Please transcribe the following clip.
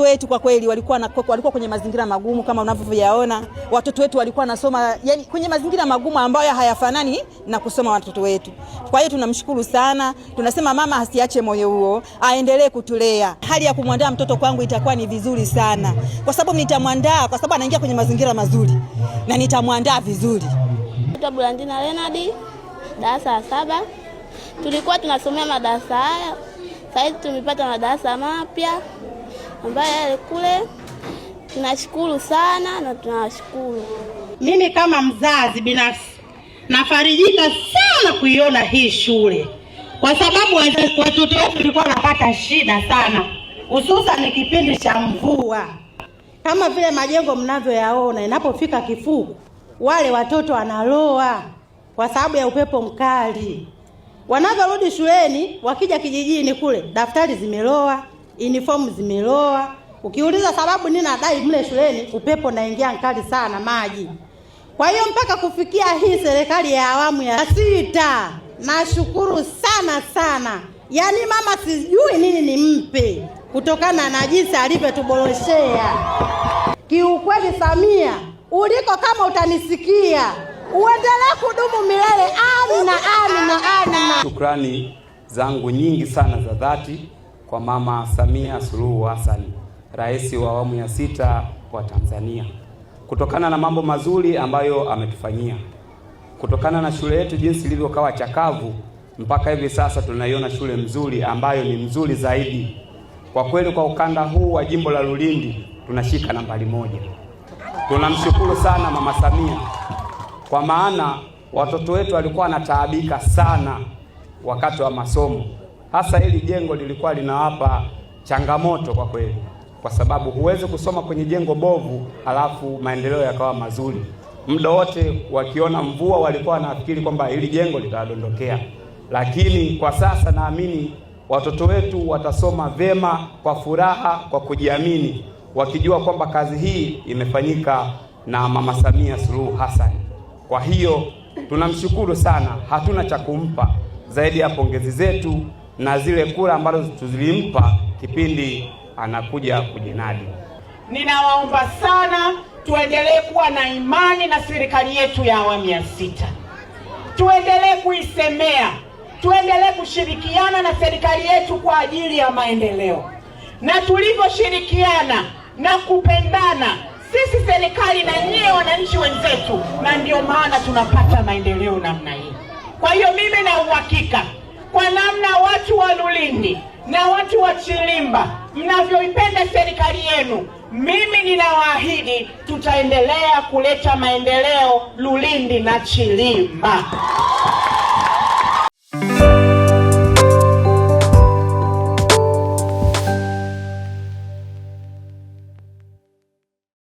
watoto wetu kwa kweli walikuwa kwenye mazingira magumu kama unavyoyaona. Watoto wetu walikuwa nasoma yani kwenye mazingira magumu ambayo hayafanani na kusoma watoto wetu. Kwa hiyo tunamshukuru sana. Tunasema mama asiache moyo huo, aendelee kutulea. Hali ya kumwandaa mtoto kwangu itakuwa ni vizuri sana. Kwa sababu nitamwandaa kwa sababu anaingia kwenye mazingira mazuri na nitamwandaa vizuri. Blandina Leonard, darasa la 7. Tulikuwa tunasomea madarasa haya. Sasa tumepata madarasa mapya ambayo kule. Tunashukuru sana na tunawashukuru. Mimi kama mzazi binafsi nafarijika sana kuiona hii shule, kwa sababu watoto wetu walikuwa wanapata shida sana, hususan kipindi cha mvua. Kama vile majengo mnavyoyaona, inapofika kifuku wale watoto wanaloa kwa sababu ya upepo mkali. Wanavyorudi shuleni, wakija kijijini kule, daftari zimeloa, uniform zimeloa. Ukiuliza sababu nini nadai mle shuleni, upepo naingia mkali sana, maji. Kwa hiyo mpaka kufikia hii serikali ya awamu ya 6, nashukuru sana. Yaani mama sijui nini nimpe kutokana na jinsi alivyotuboroshea. Kiukweli Samia, uliko kama utanisikia, uendelee kudumu milele. Amina. Shukrani zangu nyingi sana za dhati kwa Mama Samia Suluhu Hassan, Rais wa awamu ya 6 wa Tanzania, kutokana na mambo mazuri ambayo ametufanyia, kutokana na shule yetu jinsi ilivyokawa chakavu mpaka hivi sasa tunaiona shule mzuri ambayo ni mzuri zaidi. Kwa kweli kwa ukanda huu wa jimbo la Lulindi tunashika nambari 1. Tunamshukuru sana Mama Samia, kwa maana watoto wetu walikuwa wanataabika sana wakati wa masomo. Hasa hili jengo lilikuwa linawapa changamoto kwa kweli, kwa sababu huwezi kusoma kwenye jengo bovu alafu maendeleo yakawa mazuri. Muda wote wakiona mvua walikuwa wanafikiri kwamba hili jengo litadondokea. Lakini kwa sasa naamini watoto wetu watasoma vema kwa furaha, kwa kujiamini, wakijua kwamba kazi hii imefanyika na Mama Samia Suluhu Hassan. Kwa hiyo tunamshukuru sana, hatuna cha kumpa zaidi ya pongezi zetu na zile kura ambazo tuzilimpa kipindi anakuja kujinadi. Ninawaomba sana tuendelee kuwa na imani na serikali yetu ya awamu ya 6. Tuendelee kuisemea, tuendelee kushirikiana na serikali yetu kwa ajili ya maendeleo. Na tulivyoshirikiana na kupendana sisi serikali na nyie wananchi wenzetu, na ndio maana tunapata maendeleo namna hii. Kwa hiyo mimi na uhakika kwa namna watu wa Lulindi na watu wa Chilimba mnavyoipenda serikali yenu, mimi ninawaahidi tutaendelea kuleta maendeleo Lulindi na Chilimba.